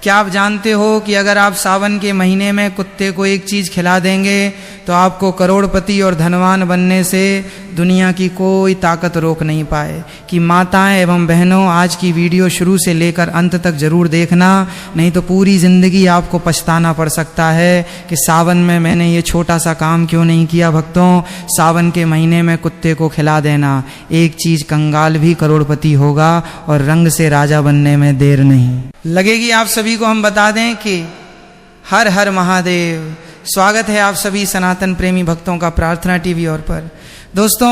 क्या आप जानते हो कि अगर आप सावन के महीने में कुत्ते को एक चीज़ खिला देंगे तो आपको करोड़पति और धनवान बनने से दुनिया की कोई ताकत रोक नहीं पाए। कि माताएं एवं बहनों, आज की वीडियो शुरू से लेकर अंत तक जरूर देखना, नहीं तो पूरी ज़िंदगी आपको पछताना पड़ सकता है कि सावन में मैंने ये छोटा सा काम क्यों नहीं किया। भक्तों, सावन के महीने में कुत्ते को खिला देना, एक चीज़, कंगाल भी करोड़पति होगा और रंग से राजा बनने में देर नहीं लगेगी। आप सभी को हम बता दें कि हर हर महादेव। स्वागत है आप सभी सनातन प्रेमी भक्तों का प्रार्थना टीवी और पर। दोस्तों,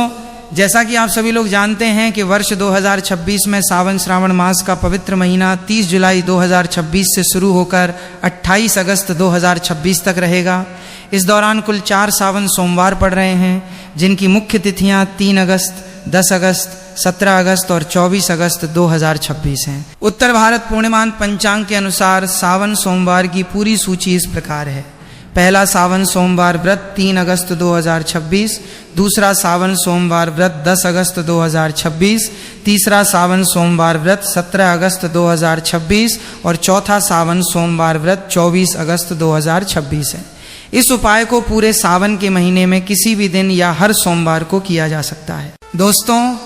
जैसा कि आप सभी लोग जानते हैं कि वर्ष 2026 में सावन श्रावण मास का पवित्र महीना 30 जुलाई 2026 से शुरू होकर 28 अगस्त 2026 तक रहेगा। इस दौरान कुल 4 सावन सोमवार पड़ रहे हैं, जिनकी मुख्य तिथियां 3 अगस्त, 10 अगस्त, 17 अगस्त और 24 अगस्त 2026 हैं। उत्तर भारत पूर्णिमान पंचांग के अनुसार सावन सोमवार की पूरी सूची इस प्रकार है। पहला सावन सोमवार व्रत 3 अगस्त 2026, दूसरा सावन सोमवार व्रत 10 अगस्त 2026, तीसरा सावन सोमवार व्रत 17 अगस्त 2026 और चौथा सावन सोमवार व्रत 24 अगस्त 2026 है। इस उपाय को पूरे सावन के महीने में किसी भी दिन या हर सोमवार को किया जा सकता है। दोस्तों,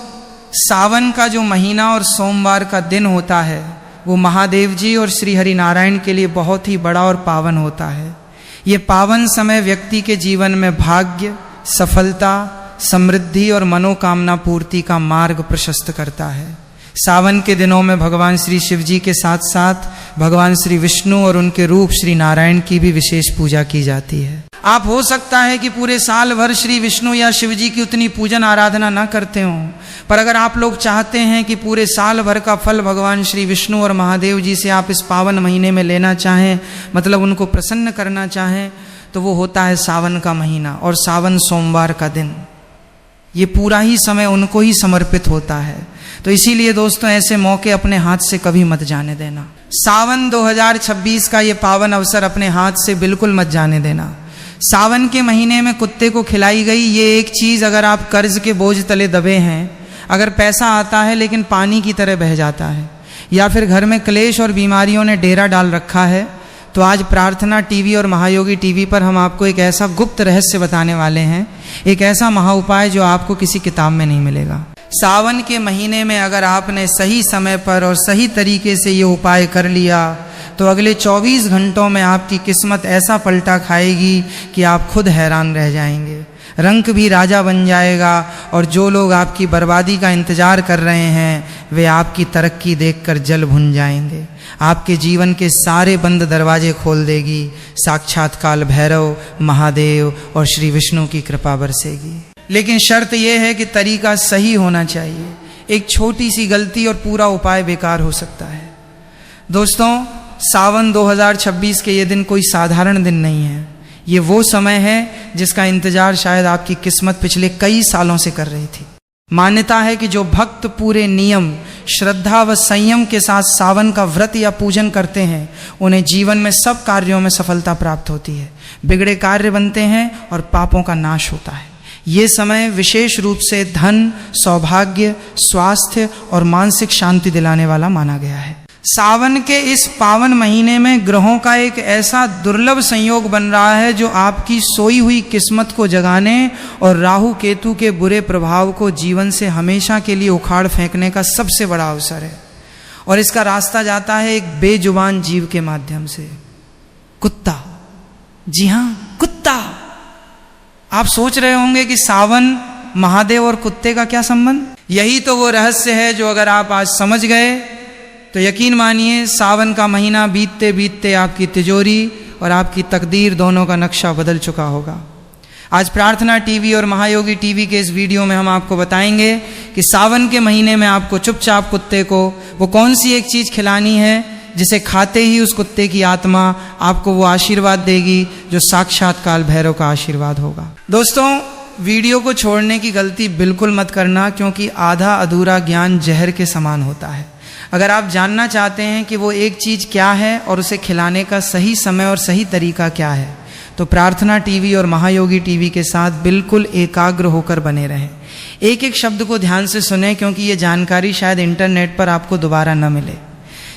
सावन का जो महीना और सोमवार का दिन होता है वो महादेव जी और श्री हरि नारायण के लिए बहुत ही बड़ा और पावन होता है। ये पावन समय व्यक्ति के जीवन में भाग्य, सफलता, समृद्धि और मनोकामना पूर्ति का मार्ग प्रशस्त करता है। सावन के दिनों में भगवान श्री शिव जी के साथ साथ भगवान श्री विष्णु और उनके रूप श्री नारायण की भी विशेष पूजा की जाती है। आप हो सकता है कि पूरे साल भर श्री विष्णु या शिव जी की उतनी पूजन आराधना ना करते हों, पर अगर आप लोग चाहते हैं कि पूरे साल भर का फल भगवान श्री विष्णु और महादेव जी से आप इस पावन महीने में लेना चाहें, मतलब उनको प्रसन्न करना चाहें, तो वो होता है सावन का महीना और सावन सोमवार का दिन। ये पूरा ही समय उनको ही समर्पित होता है। तो इसीलिए दोस्तों, ऐसे मौके अपने हाथ से कभी मत जाने देना। सावन 2026 का ये पावन अवसर अपने हाथ से बिल्कुल मत जाने देना। सावन के महीने में कुत्ते को खिलाई गई ये एक चीज़, अगर आप कर्ज के बोझ तले दबे हैं, अगर पैसा आता है लेकिन पानी की तरह बह जाता है, या फिर घर में क्लेश और बीमारियों ने डेरा डाल रखा है, तो आज प्रार्थना टीवी और महायोगी टीवी पर हम आपको एक ऐसा गुप्त रहस्य बताने वाले हैं, एक ऐसा महा उपाय जो आपको किसी किताब में नहीं मिलेगा। सावन के महीने में अगर आपने सही समय पर और सही तरीके से ये उपाय कर लिया तो अगले 24 घंटों में आपकी किस्मत ऐसा पलटा खाएगी कि आप खुद हैरान रह जाएंगे। रंक भी राजा बन जाएगा और जो लोग आपकी बर्बादी का इंतजार कर रहे हैं वे आपकी तरक्की देखकर जल भुन जाएंगे। आपके जीवन के सारे बंद दरवाजे खोल देगी। साक्षात काल भैरव, महादेव और श्री विष्णु की कृपा बरसेगी। लेकिन शर्त यह है कि तरीका सही होना चाहिए। एक छोटी सी गलती और पूरा उपाय बेकार हो सकता है। दोस्तों, सावन 2026 के ये दिन कोई साधारण दिन नहीं है। ये वो समय है जिसका इंतजार शायद आपकी किस्मत पिछले कई सालों से कर रही थी। मान्यता है कि जो भक्त पूरे नियम, श्रद्धा व संयम के साथ सावन का व्रत या पूजन करते हैं उन्हें जीवन में सब कार्यों में सफलता प्राप्त होती है, बिगड़े कार्य बनते हैं और पापों का नाश होता है। ये समय विशेष रूप से धन, सौभाग्य, स्वास्थ्य और मानसिक शांति दिलाने वाला माना गया है। सावन के इस पावन महीने में ग्रहों का एक ऐसा दुर्लभ संयोग बन रहा है जो आपकी सोई हुई किस्मत को जगाने और राहु केतु के बुरे प्रभाव को जीवन से हमेशा के लिए उखाड़ फेंकने का सबसे बड़ा अवसर है। और इसका रास्ता जाता है एक बेजुबान जीव के माध्यम से, कुत्ता। जी हाँ, कुत्ता। आप सोच रहे होंगे कि सावन, महादेव और कुत्ते का क्या संबंध? यही तो वो रहस्य है जो अगर आप आज समझ गए तो यकीन मानिए सावन का महीना बीतते बीतते आपकी तिजोरी और आपकी तकदीर दोनों का नक्शा बदल चुका होगा। आज प्रार्थना टीवी और महायोगी टीवी के इस वीडियो में हम आपको बताएंगे कि सावन के महीने में आपको चुपचाप कुत्ते को वो कौन सी एक चीज़ खिलानी है जिसे खाते ही उस कुत्ते की आत्मा आपको वो आशीर्वाद देगी जो साक्षात काल भैरव का आशीर्वाद होगा। दोस्तों, वीडियो को छोड़ने की गलती बिल्कुल मत करना, क्योंकि आधा अधूरा ज्ञान जहर के समान होता है। अगर आप जानना चाहते हैं कि वो एक चीज़ क्या है और उसे खिलाने का सही समय और सही तरीका क्या है, तो प्रार्थना टीवी और महायोगी टीवी के साथ बिल्कुल एकाग्र होकर बने रहें। एक एक शब्द को ध्यान से सुने, क्योंकि ये जानकारी शायद इंटरनेट पर आपको दोबारा न मिले।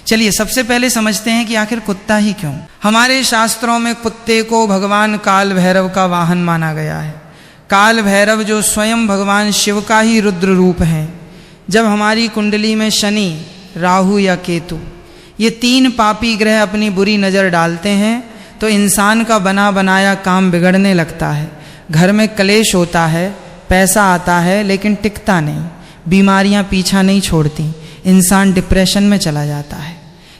चलिए सबसे पहले समझते हैं कि आखिर कुत्ता ही क्यों। हमारे शास्त्रों में कुत्ते को भगवान काल भैरव का वाहन माना गया है। काल भैरव जो स्वयं भगवान शिव का ही रुद्र रूप है। जब हमारी कुंडली में शनि, राहु या केतु ये 3 पापी ग्रह अपनी बुरी नज़र डालते हैं तो इंसान का बना बनाया काम बिगड़ने लगता है। घर में कलेश होता है, पैसा आता है लेकिन टिकता नहीं, बीमारियां पीछा नहीं छोड़ती, इंसान डिप्रेशन में चला जाता है।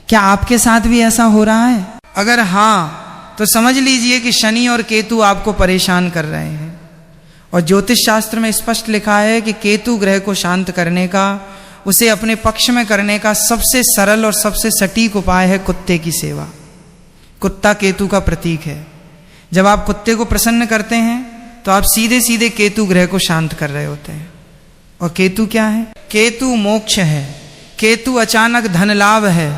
क्या आपके साथ भी ऐसा हो रहा है? अगर हाँ तो समझ लीजिए कि शनि और केतु आपको परेशान कर रहे हैं। और ज्योतिष शास्त्र में स्पष्ट लिखा है कि केतु ग्रह को शांत करने का, उसे अपने पक्ष में करने का सबसे सरल और सबसे सटीक उपाय है कुत्ते की सेवा। कुत्ता केतु का प्रतीक है। जब आप कुत्ते को प्रसन्न करते हैं तो आप सीधे सीधे केतु ग्रह को शांत कर रहे होते हैं। और केतु क्या है? केतु मोक्ष है, केतु अचानक धन लाभ है,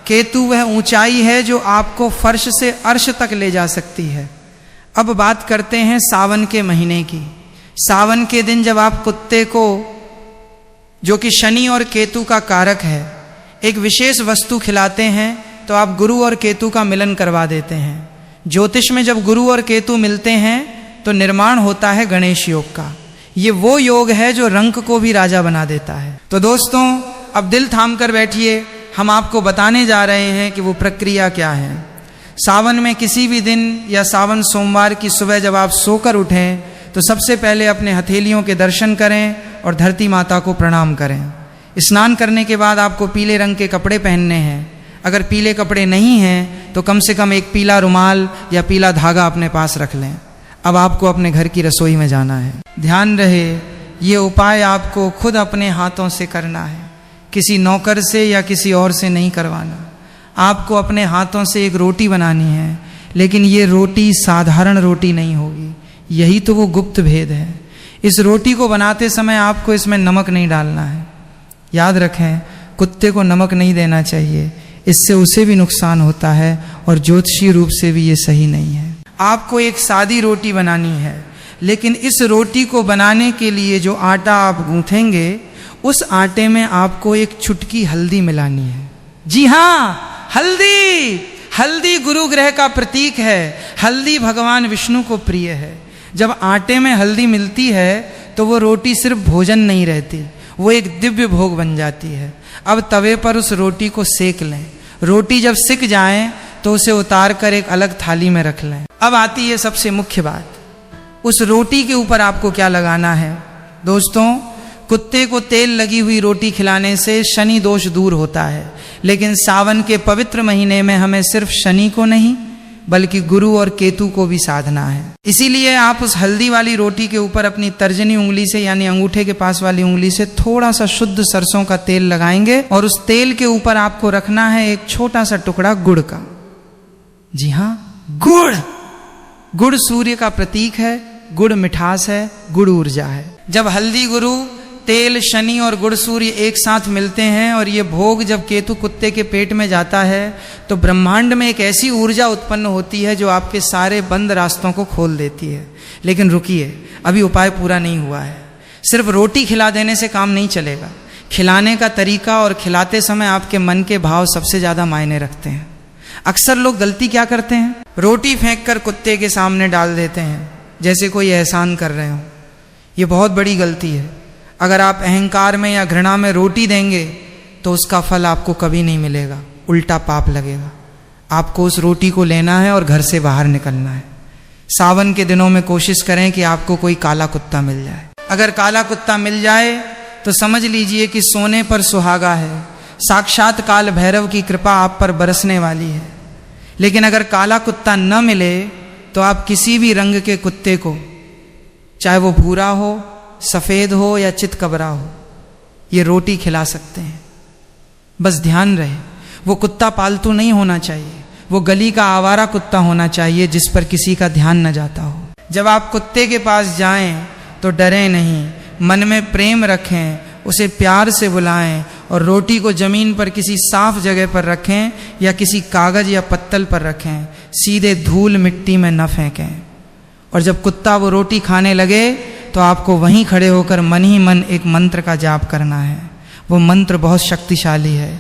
केतु वह ऊंचाई है जो आपको फर्श से अर्श तक ले जा सकती है। अब बात करते हैं सावन के महीने की। सावन के दिन जब आप कुत्ते को, जो कि शनि और केतु का कारक है, एक विशेष वस्तु खिलाते हैं तो आप गुरु और केतु का मिलन करवा देते हैं। ज्योतिष में जब गुरु और केतु मिलते हैं तो निर्माण होता है गणेश योग का। ये वो योग है जो रंक को भी राजा बना देता है। तो दोस्तों अब दिल थाम कर बैठिए, हम आपको बताने जा रहे हैं कि वो प्रक्रिया क्या है। सावन में किसी भी दिन या सावन सोमवार की सुबह जब आप सोकर उठें तो सबसे पहले अपने हथेलियों के दर्शन करें और धरती माता को प्रणाम करें। स्नान करने के बाद आपको पीले रंग के कपड़े पहनने हैं। अगर पीले कपड़े नहीं हैं तो कम से कम एक पीला रुमाल या पीला धागा अपने पास रख लें। अब आपको अपने घर की रसोई में जाना है। ध्यान रहे ये उपाय आपको खुद अपने हाथों से करना है, किसी नौकर से या किसी और से नहीं करवाना। आपको अपने हाथों से एक रोटी बनानी है, लेकिन ये रोटी साधारण रोटी नहीं होगी। यही तो वो गुप्त भेद है। इस रोटी को बनाते समय आपको इसमें नमक नहीं डालना है। याद रखें, कुत्ते को नमक नहीं देना चाहिए, इससे उसे भी नुकसान होता है और ज्योतिषीय रूप से भी ये सही नहीं है। आपको एक सादी रोटी बनानी है, लेकिन इस रोटी को बनाने के लिए जो आटा आप गूंथेंगे उस आटे में आपको एक चुटकी हल्दी मिलानी है। जी हाँ, हल्दी। हल्दी गुरु ग्रह का प्रतीक है। हल्दी भगवान विष्णु को प्रिय है। जब आटे में हल्दी मिलती है तो वो रोटी सिर्फ भोजन नहीं रहती, वो एक दिव्य भोग बन जाती है। अब तवे पर उस रोटी को सेक लें। रोटी जब सिक जाए तो उसे उतार कर एक अलग थाली में रख लें। अब आती है सबसे मुख्य बात, उस रोटी के ऊपर आपको क्या लगाना है। दोस्तों, कुत्ते को तेल लगी हुई रोटी खिलाने से शनि दोष दूर होता है, लेकिन सावन के पवित्र महीने में हमें सिर्फ शनि को नहीं बल्कि गुरु और केतु को भी साधना है। इसीलिए आप उस हल्दी वाली रोटी के ऊपर अपनी तर्जनी उंगली से यानी अंगूठे के पास वाली उंगली से थोड़ा सा शुद्ध सरसों का तेल लगाएंगे और उस तेल के ऊपर आपको रखना है एक छोटा सा टुकड़ा गुड़ का। जी हाँ, गुड़। गुड़ सूर्य का प्रतीक है, गुड़ मिठास है, गुड़ ऊर्जा है। जब हल्दी गुरु, तेल शनि और गुड़ सूर्य एक साथ मिलते हैं और ये भोग जब केतु कुत्ते के पेट में जाता है तो ब्रह्मांड में एक ऐसी ऊर्जा उत्पन्न होती है जो आपके सारे बंद रास्तों को खोल देती है। लेकिन रुकिए, अभी उपाय पूरा नहीं हुआ है। सिर्फ रोटी खिला देने से काम नहीं चलेगा। खिलाने का तरीका और खिलाते समय आपके मन के भाव सबसे ज़्यादा मायने रखते हैं। अक्सर लोग गलती क्या करते हैं, रोटी फेंक कर कुत्ते के सामने डाल देते हैं जैसे कोई एहसान कर रहे हो। ये बहुत बड़ी गलती है। अगर आप अहंकार में या घृणा में रोटी देंगे तो उसका फल आपको कभी नहीं मिलेगा, उल्टा पाप लगेगा। आपको उस रोटी को लेना है और घर से बाहर निकलना है। सावन के दिनों में कोशिश करें कि आपको कोई काला कुत्ता मिल जाए। अगर काला कुत्ता मिल जाए तो समझ लीजिए कि सोने पर सुहागा है, साक्षात काल भैरव की कृपा आप पर बरसने वाली है। लेकिन अगर काला कुत्ता न मिले तो आप किसी भी रंग के कुत्ते को, चाहे वो भूरा हो, सफ़ेद हो या चितकबरा हो, ये रोटी खिला सकते हैं। बस ध्यान रहे, वो कुत्ता पालतू नहीं होना चाहिए, वो गली का आवारा कुत्ता होना चाहिए जिस पर किसी का ध्यान न जाता हो। जब आप कुत्ते के पास जाएं तो डरें नहीं, मन में प्रेम रखें, उसे प्यार से बुलाएं और रोटी को ज़मीन पर किसी साफ जगह पर रखें या किसी कागज़ या पत्तल पर रखें, सीधे धूल मिट्टी में न फेंकें। और जब कुत्ता वो रोटी खाने लगे तो आपको वहीं खड़े होकर मन ही मन एक मंत्र का जाप करना है। वो मंत्र बहुत शक्तिशाली है।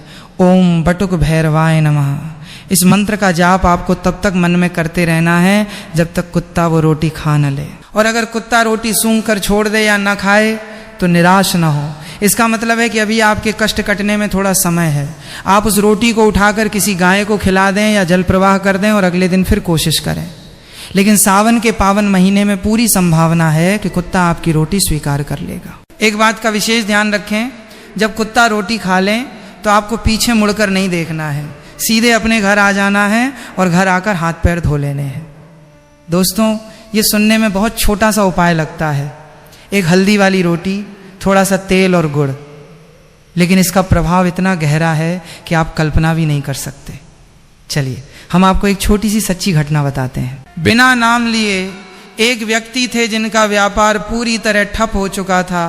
ओम बटुक भैरवाय नमः। इस मंत्र का जाप आपको तब तक मन में करते रहना है जब तक कुत्ता वो रोटी खा न ले। और अगर कुत्ता रोटी सूंघ कर छोड़ दे या न खाए तो निराश न हो। इसका मतलब है कि अभी आपके कष्ट कटने में थोड़ा समय है। आप उस रोटी को उठाकर किसी गाय को खिला दें या जल प्रवाह कर दें और अगले दिन फिर कोशिश करें। लेकिन सावन के पावन महीने में पूरी संभावना है कि कुत्ता आपकी रोटी स्वीकार कर लेगा। एक बात का विशेष ध्यान रखें, जब कुत्ता रोटी खा लें तो आपको पीछे मुड़कर नहीं देखना है, सीधे अपने घर आ जाना है और घर आकर हाथ पैर धो लेने हैं। दोस्तों, ये सुनने में बहुत छोटा सा उपाय लगता है, एक हल्दी वाली रोटी, थोड़ा सा तेल और गुड़, लेकिन इसका प्रभाव इतना गहरा है कि आप कल्पना भी नहीं कर सकते। चलिए हम आपको एक छोटी सी सच्ची घटना बताते हैं। बिना नाम लिए एक व्यक्ति थे जिनका व्यापार पूरी तरह ठप हो चुका था।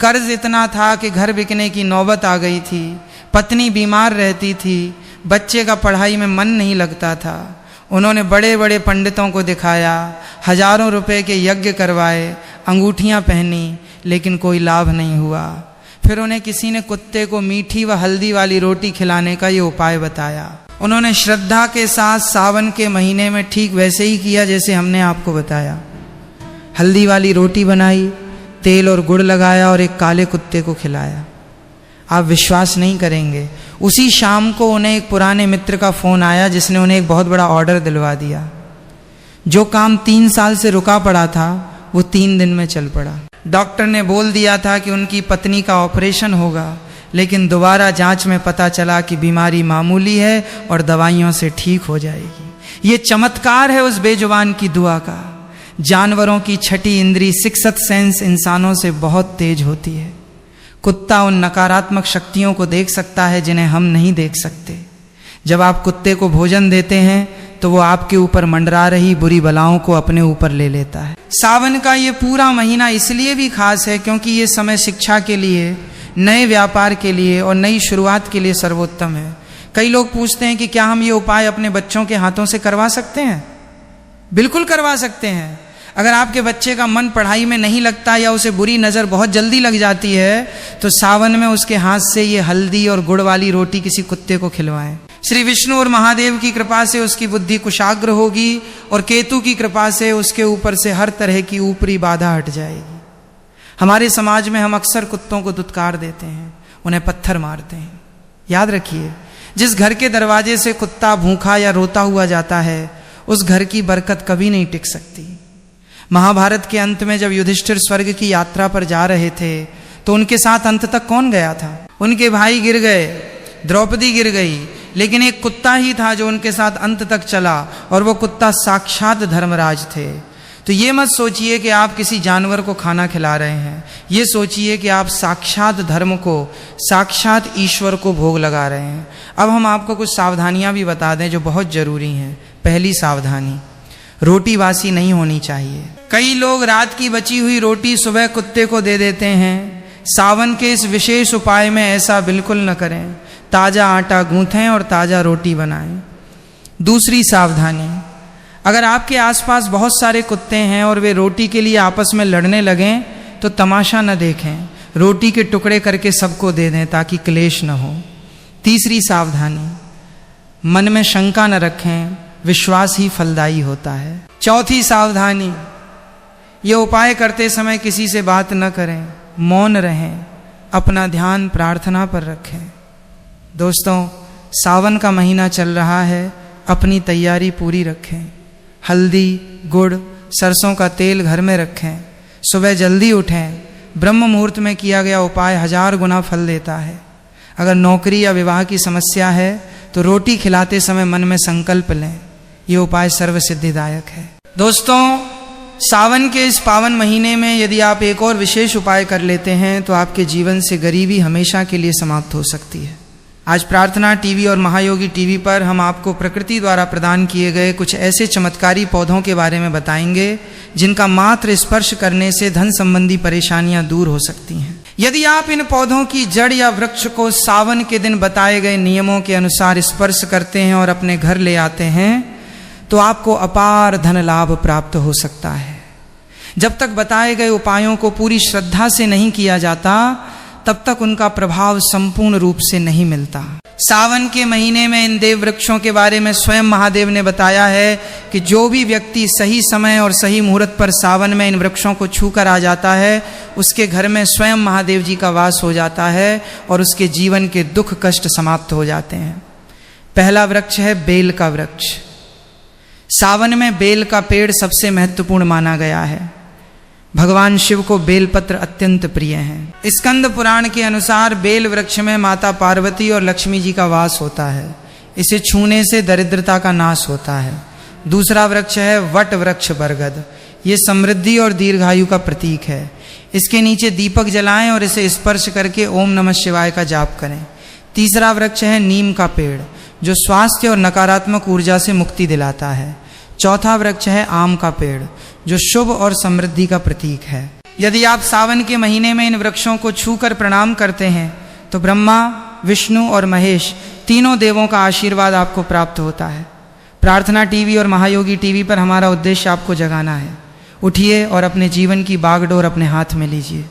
कर्ज इतना था कि घर बिकने की नौबत आ गई थी। पत्नी बीमार रहती थी, बच्चे का पढ़ाई में मन नहीं लगता था। उन्होंने बड़े बड़े पंडितों को दिखाया, हजारों रुपए के यज्ञ करवाए, अंगूठियां पहनी, लेकिन कोई लाभ नहीं हुआ। फिर उन्हें किसी ने कुत्ते को मीठी व हल्दी वाली रोटी खिलाने का ये उपाय बताया। उन्होंने श्रद्धा के साथ सावन के महीने में ठीक वैसे ही किया जैसे हमने आपको बताया। हल्दी वाली रोटी बनाई, तेल और गुड़ लगाया और एक काले कुत्ते को खिलाया। आप विश्वास नहीं करेंगे, उसी शाम को उन्हें एक पुराने मित्र का फोन आया जिसने उन्हें एक बहुत बड़ा ऑर्डर दिलवा दिया। जो काम 3 साल से रुका पड़ा था वो 3 दिन में चल पड़ा। डॉक्टर ने बोल दिया था कि उनकी पत्नी का ऑपरेशन होगा, लेकिन दोबारा जांच में पता चला कि बीमारी मामूली है और दवाइयों से ठीक हो जाएगी। ये चमत्कार है उस बेजुबान की दुआ का। जानवरों की छठी इंद्री सिक्स्थ सेंस इंसानों से बहुत तेज होती है। कुत्ता उन नकारात्मक शक्तियों को देख सकता है जिन्हें हम नहीं देख सकते। जब आप कुत्ते को भोजन देते हैं तो वो आपके ऊपर मंडरा रही बुरी बलाओं को अपने ऊपर ले लेता है। सावन का ये पूरा महीना इसलिए भी खास है क्योंकि ये समय शिक्षा के लिए, नए व्यापार के लिए और नई शुरुआत के लिए सर्वोत्तम है। कई लोग पूछते हैं कि क्या हम ये उपाय अपने बच्चों के हाथों से करवा सकते हैं? बिल्कुल करवा सकते हैं। अगर आपके बच्चे का मन पढ़ाई में नहीं लगता या उसे बुरी नज़र बहुत जल्दी लग जाती है तो सावन में उसके हाथ से ये हल्दी और गुड़ वाली रोटी किसी कुत्ते को खिलवाएं। श्री विष्णु और महादेव की कृपा से उसकी बुद्धि कुशाग्र होगी और केतु की कृपा से उसके ऊपर से हर तरह की ऊपरी बाधा हट जाएगी। हमारे समाज में हम अक्सर कुत्तों को दुत्कार देते हैं, उन्हें पत्थर मारते हैं। याद रखिए, जिस घर के दरवाजे से कुत्ता भूखा या रोता हुआ जाता है उस घर की बरकत कभी नहीं टिक सकती। महाभारत के अंत में जब युधिष्ठिर स्वर्ग की यात्रा पर जा रहे थे तो उनके साथ अंत तक कौन गया था? उनके भाई गिर गए, द्रौपदी गिर गई, लेकिन एक कुत्ता ही था जो उनके साथ अंत तक चला और वो कुत्ता साक्षात धर्मराज थे। तो ये मत सोचिए कि आप किसी जानवर को खाना खिला रहे हैं, ये सोचिए कि आप साक्षात धर्म को, साक्षात ईश्वर को भोग लगा रहे हैं। अब हम आपको कुछ सावधानियां भी बता दें जो बहुत जरूरी हैं। पहली सावधानी, रोटी बासी नहीं होनी चाहिए। कई लोग रात की बची हुई रोटी सुबह कुत्ते को दे देते हैं। सावन के इस विशेष उपाय में ऐसा बिल्कुल न करें। ताज़ा आटा गूंथें और ताज़ा रोटी बनाएं। दूसरी सावधानी, अगर आपके आसपास बहुत सारे कुत्ते हैं और वे रोटी के लिए आपस में लड़ने लगें तो तमाशा न देखें, रोटी के टुकड़े करके सबको दे दें ताकि क्लेश न हो। तीसरी सावधानी, मन में शंका न रखें, विश्वास ही फलदायी होता है। चौथी सावधानी, ये उपाय करते समय किसी से बात न करें, मौन रहें, अपना ध्यान प्रार्थना पर रखें। दोस्तों, सावन का महीना चल रहा है, अपनी तैयारी पूरी रखें। हल्दी, गुड़, सरसों का तेल घर में रखें। सुबह जल्दी उठें। ब्रह्म मुहूर्त में किया गया उपाय 1000 गुना फल देता है। अगर नौकरी या विवाह की समस्या है तो रोटी खिलाते समय मन में संकल्प लें, ये उपाय सर्व सिद्धिदायक है। दोस्तों, सावन के इस पावन महीने में यदि आप एक और विशेष उपाय कर लेते हैं तो आपके जीवन से गरीबी हमेशा के लिए समाप्त हो सकती है। आज प्रार्थना टीवी और महायोगी टीवी पर हम आपको प्रकृति द्वारा प्रदान किए गए कुछ ऐसे चमत्कारी पौधों के बारे में बताएंगे जिनका मात्र स्पर्श करने से धन संबंधी परेशानियां दूर हो सकती हैं। यदि आप इन पौधों की जड़ या वृक्ष को सावन के दिन बताए गए नियमों के अनुसार स्पर्श करते हैं और अपने घर ले आते हैं तो आपको अपार धन लाभ प्राप्त हो सकता है। जब तक बताए गए उपायों को पूरी श्रद्धा से नहीं किया जाता तब तक उनका प्रभाव संपूर्ण रूप से नहीं मिलता। सावन के महीने में इन देव वृक्षों के बारे में स्वयं महादेव ने बताया है कि जो भी व्यक्ति सही समय और सही मुहूर्त पर सावन में इन वृक्षों को छूकर आ जाता है, उसके घर में स्वयं महादेव जी का वास हो जाता है और उसके जीवन के दुख कष्ट समाप्त हो जाते हैं। पहला वृक्ष है बेल का वृक्ष। सावन में बेल का पेड़ सबसे महत्वपूर्ण माना गया है। भगवान शिव को बेलपत्र अत्यंत प्रिय हैं। स्कंद पुराण के अनुसार बेल वृक्ष में माता पार्वती और लक्ष्मी जी का वास होता है। इसे छूने से दरिद्रता का नाश होता है। दूसरा वृक्ष है वट वृक्ष बरगद। ये समृद्धि और दीर्घायु का प्रतीक है। इसके नीचे दीपक जलाएं और इसे स्पर्श करके ओम नमः शिवाय का जाप करें। तीसरा वृक्ष है नीम का पेड़, जो स्वास्थ्य और नकारात्मक ऊर्जा से मुक्ति दिलाता है। चौथा वृक्ष है आम का पेड़, जो शुभ और समृद्धि का प्रतीक है। यदि आप सावन के महीने में इन वृक्षों को छूकर प्रणाम करते हैं तो ब्रह्मा, विष्णु और महेश तीनों देवों का आशीर्वाद आपको प्राप्त होता है। प्रार्थना टीवी और महायोगी टीवी पर हमारा उद्देश्य आपको जगाना है। उठिए और अपने जीवन की बागडोर अपने हाथ में लीजिए।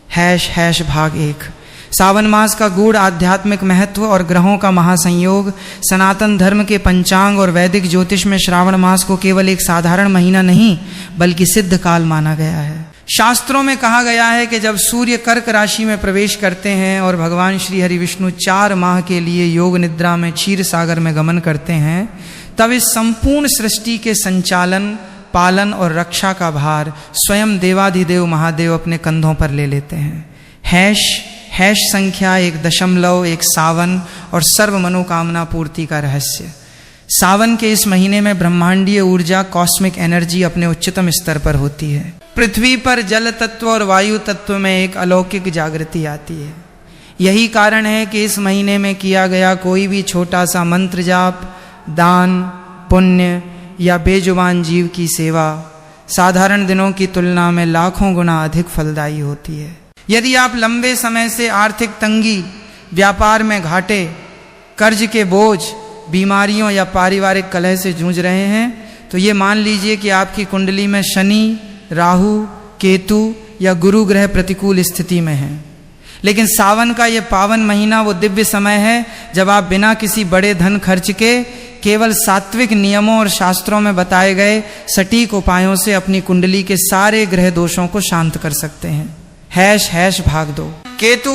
# भाग 1। सावन मास का गूढ़ आध्यात्मिक महत्व और ग्रहों का महासंयोग। सनातन धर्म के पंचांग और वैदिक ज्योतिष में श्रावण मास को केवल एक साधारण महीना नहीं बल्कि सिद्ध काल माना गया है। शास्त्रों में कहा गया है कि जब सूर्य कर्क राशि में प्रवेश करते हैं और भगवान श्री हरि विष्णु 4 माह के लिए योग निद्रा में क्षीर सागर में गमन करते हैं, तब इस संपूर्ण सृष्टि के संचालन, पालन और रक्षा का भार स्वयं देवाधिदेव महादेव अपने कंधों पर ले लेते हैं। # संख्या 1.1 सावन और सर्व मनोकामना पूर्ति का रहस्य। सावन के इस महीने में ब्रह्मांडीय ऊर्जा, कॉस्मिक एनर्जी अपने उच्चतम स्तर पर होती है। पृथ्वी पर जल तत्व और वायु तत्व में एक अलौकिक जागृति आती है। यही कारण है कि इस महीने में किया गया कोई भी छोटा सा मंत्र जाप, दान, पुण्य या बेजुबान जीव की सेवा साधारण दिनों की तुलना में लाखों गुना अधिक फलदायी होती है। यदि आप लंबे समय से आर्थिक तंगी, व्यापार में घाटे, कर्ज के बोझ, बीमारियों या पारिवारिक कलह से जूझ रहे हैं तो ये मान लीजिए कि आपकी कुंडली में शनि, राहु, केतु या गुरु ग्रह प्रतिकूल स्थिति में हैं। लेकिन सावन का ये पावन महीना वो दिव्य समय है जब आप बिना किसी बड़े धन खर्च के केवल सात्विक नियमों और शास्त्रों में बताए गए सटीक उपायों से अपनी कुंडली के सारे ग्रह दोषों को शांत कर सकते हैं। # भाग 2। केतु,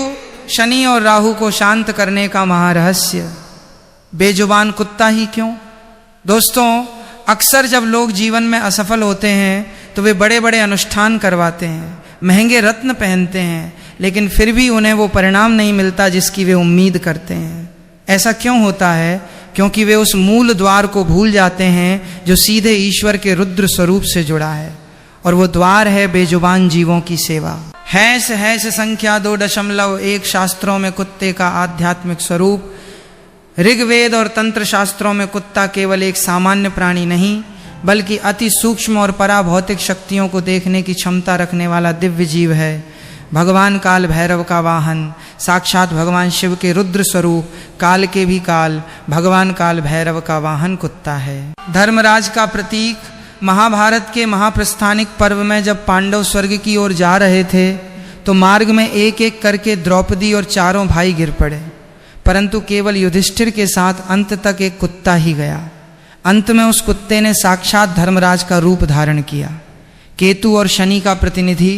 शनि और राहु को शांत करने का महारहस्य। बेजुबान कुत्ता ही क्यों? दोस्तों, अक्सर जब लोग जीवन में असफल होते हैं तो वे बड़े बड़े अनुष्ठान करवाते हैं, महंगे रत्न पहनते हैं, लेकिन फिर भी उन्हें वो परिणाम नहीं मिलता जिसकी वे उम्मीद करते हैं। ऐसा क्यों होता है? क्योंकि वे उस मूल द्वार को भूल जाते हैं जो सीधे ईश्वर के रुद्र स्वरूप से जुड़ा है, और वो द्वार है बेजुबान जीवों की सेवा। # संख्या 2.1 शास्त्रों में कुत्ते का आध्यात्मिक स्वरूप। ऋग्वेद और तंत्र शास्त्रों में कुत्ता केवल एक सामान्य प्राणी नहीं बल्कि अति सूक्ष्म और पराभौतिक शक्तियों को देखने की क्षमता रखने वाला दिव्य जीव है। भगवान काल भैरव का वाहन, साक्षात भगवान शिव के रुद्र स्वरूप, काल के भी काल, भगवान काल भैरव का वाहन कुत्ता है। धर्मराज का प्रतीक। महाभारत के महाप्रस्थानिक पर्व में जब पांडव स्वर्ग की ओर जा रहे थे तो मार्ग में एक एक करके द्रौपदी और चारों भाई गिर पड़े, परंतु केवल युधिष्ठिर के साथ अंत तक एक कुत्ता ही गया। अंत में उस कुत्ते ने साक्षात धर्मराज का रूप धारण किया। केतु और शनि का प्रतिनिधि।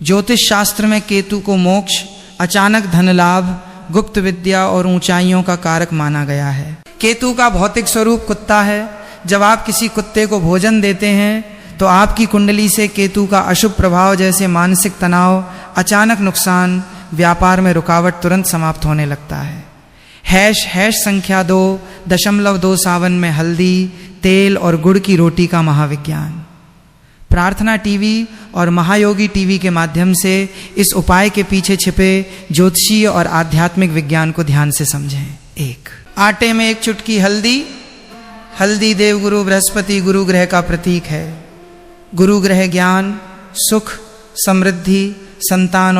ज्योतिष शास्त्र में केतु को मोक्ष, अचानक धन लाभ, गुप्त विद्या और ऊंचाइयों का कारक माना गया है। केतु का भौतिक स्वरूप कुत्ता है। जब आप किसी कुत्ते को भोजन देते हैं तो आपकी कुंडली से केतु का अशुभ प्रभाव जैसे मानसिक तनाव, अचानक नुकसान, व्यापार में रुकावट तुरंत समाप्त होने लगता है। # संख्या 2.2 सावन में हल्दी, तेल और गुड़ की रोटी का महाविज्ञान। प्रार्थना टीवी और महायोगी टीवी के माध्यम से इस उपाय के पीछे छिपे ज्योतिषीय और आध्यात्मिक विज्ञान को ध्यान से समझें। 1. आटे में 1 चुटकी हल्दी। हल्दी देवगुरु बृहस्पति गुरु ग्रह का प्रतीक है। गुरु ग्रह ज्ञान, सुख, समृद्धि, संतान